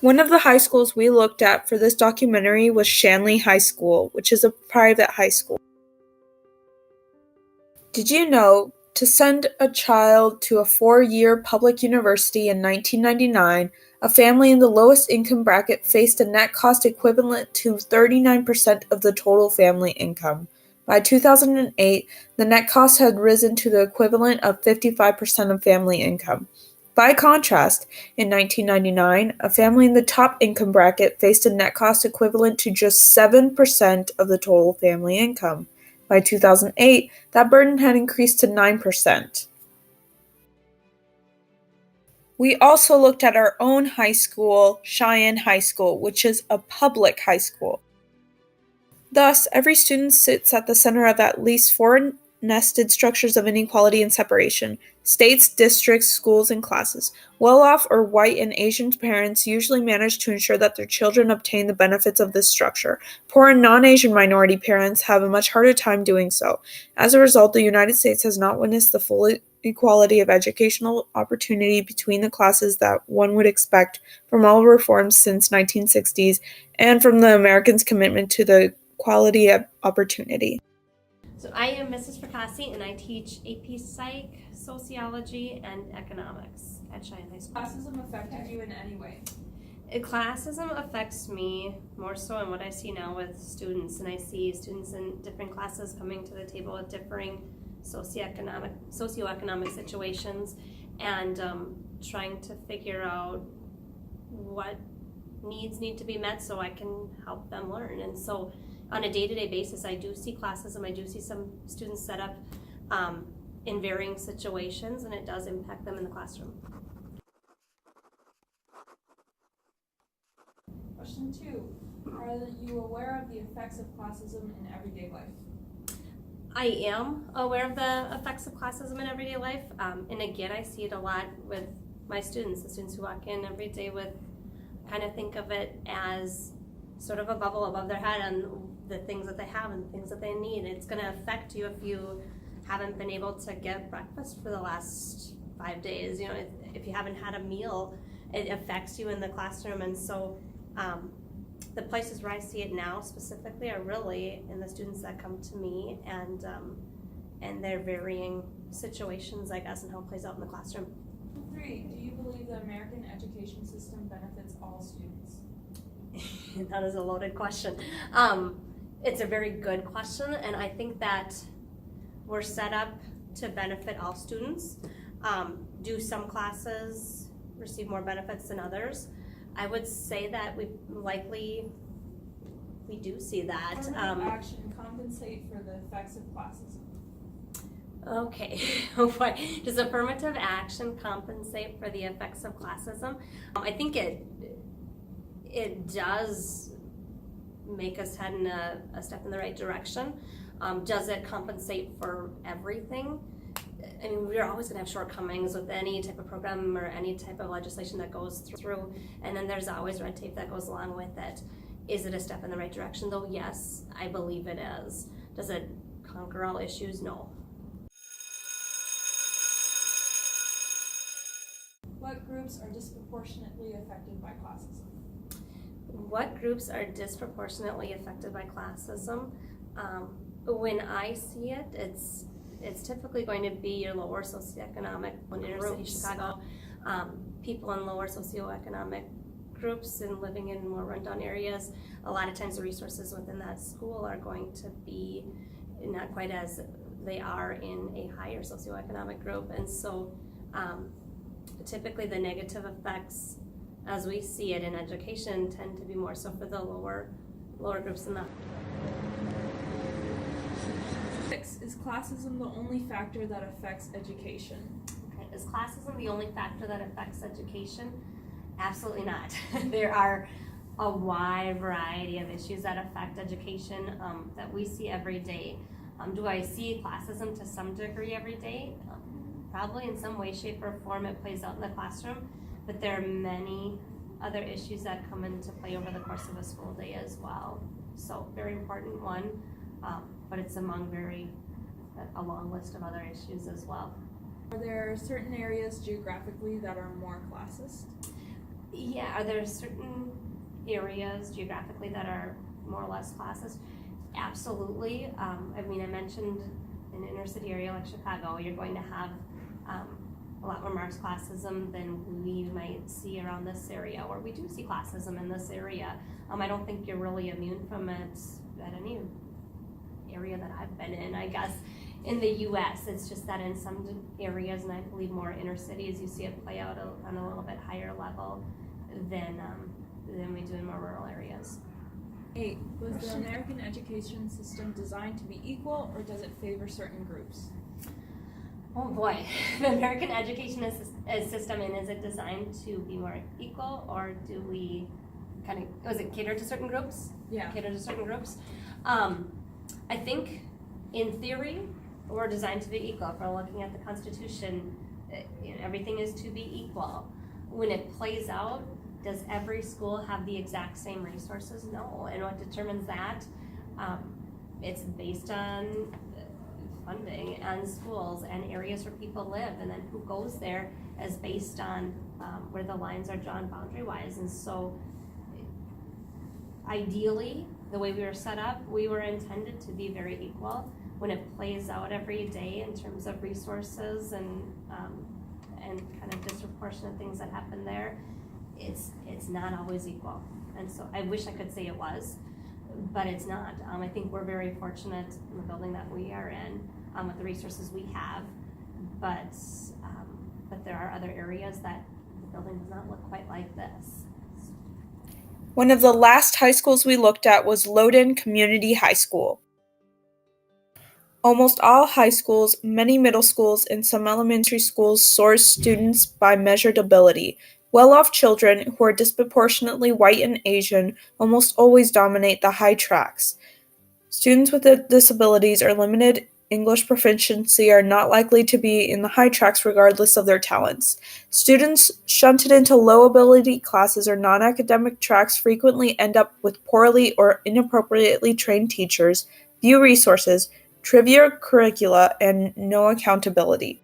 One of the high schools we looked at for this documentary was Shanley High School, which is a private high school. Did you know to send a child to a 4-year public university in 1999, a family in the lowest income bracket faced a net cost equivalent to 39% of the total family income. By 2008, the net cost had risen to the equivalent of 55% of family income. By contrast, in 1999, a family in the top income bracket faced a net cost equivalent to just 7% of the total family income. By 2008, that burden had increased to 9%. We also looked at our own high school, Cheyenne High School, which is a public high school. Thus, every student sits at the center of at least four nested structures of inequality and separation: states, districts, schools, and classes. Well-off or white and Asian parents usually manage to ensure that their children obtain the benefits of this structure. Poor and non-Asian minority parents have a much harder time doing so. As a result, the United States has not witnessed the full equality of educational opportunity between the classes that one would expect from all reforms since 1960s and from the Americans' commitment to the equality of opportunity. So I am Mrs. Fracassi, and I teach AP Psych, Sociology, and Economics at Cheyenne High School. Classism affected you in any way? Classism affects me more so in what I see now with students, and I see students in different classes coming to the table with differing socioeconomic situations, and trying to figure out what needs need to be met so I can help them learn. And so on a day-to-day basis, I do see classism. I do see some students set up in varying situations, and it does impact them in the classroom. Question 2. Are you aware of the effects of classism in everyday life? I am aware of the effects of classism in everyday life, and again, I see it a lot with my students, the students who walk in every day with, kind of think of it as sort of a bubble above their head and the things that they have and the things that they need. It's going to affect you if you haven't been able to get breakfast for the last 5 days. You know, if you haven't had a meal, it affects you in the classroom. And so the places where I see it now specifically are really in the students that come to me and their varying situations, I guess, and how it plays out in the classroom. 3. Do you believe the American education system benefits all students? That is a loaded question. It's a very good question, and I think that we're set up to benefit all students. Do some classes receive more benefits than others? I would say that we do see that. Affirmative action compensate for the effects of classism? Okay, does affirmative action compensate for the effects of classism? I think it does make us head in a step in the right direction. Does it compensate for everything? I mean, we're always going to have shortcomings with any type of program or any type of legislation that goes through, and then there's always red tape that goes along with it. Is it a step in the right direction, though? Yes, I believe it is. Does it conquer all issues? No. What groups are disproportionately affected by classism? What groups are disproportionately affected by classism? When I see it, it's typically going to be your lower socioeconomic in inner city Chicago, people in lower socioeconomic groups and living in more rundown areas. A lot of times the resources within that school are going to be not quite as they are in a higher socioeconomic group, and so typically the negative effects as we see it in education tend to be more so for the lower groups than that. 6. Is classism the only factor that affects education? Okay. Is classism the only factor that affects education? Absolutely not. There are a wide variety of issues that affect education that we see every day. Do I see classism to some degree every day? Probably in some way, shape, or form it plays out in the classroom, but there are many other issues that come into play over the course of a school day as well. So very important one, but it's among a long list of other issues as well. Are there certain areas geographically that are more classist? Yeah, are there certain areas geographically that are more or less classes? Absolutely. I mean, I mentioned an inner city area like Chicago, you're going to have a lot more marked classism than we might see around this area, or we do see classism in this area. I don't think you're really immune from it at any area that I've been in, I guess. In the U.S., it's just that in some areas, and I believe more inner cities, you see it play out on a little bit higher level than we do in more rural areas. 8. Was the American education system designed to be equal, or does it favor certain groups? Oh boy, the American education system, and is it designed to be more equal, or do we was it cater to certain groups? Yeah. Cater to certain groups. I think in theory, we're designed to be equal. If we're looking at the Constitution, everything is to be equal. When it plays out, does every school have the exact same resources? No. And what determines that? It's based on funding and schools and areas where people live, and then who goes there is based on where the lines are drawn boundary-wise. And so ideally, the way we were set up, we were intended to be very equal. When it plays out every day in terms of resources and kind of disproportionate things that happen there, it's not always equal. And so I wish I could say it was, but it's not. I think we're very fortunate in the building that we are in with the resources we have, but there are other areas that the building does not look quite like this. One of the last high schools we looked at was Loudoun Community High School. Almost all high schools, many middle schools, and some elementary schools source students by measured ability. Well-off children, who are disproportionately white and Asian, almost always dominate the high tracks. Students with disabilities or limited English proficiency are not likely to be in the high tracks regardless of their talents. Students shunted into low-ability classes or non-academic tracks frequently end up with poorly or inappropriately trained teachers, few resources, trivial curricula, and no accountability.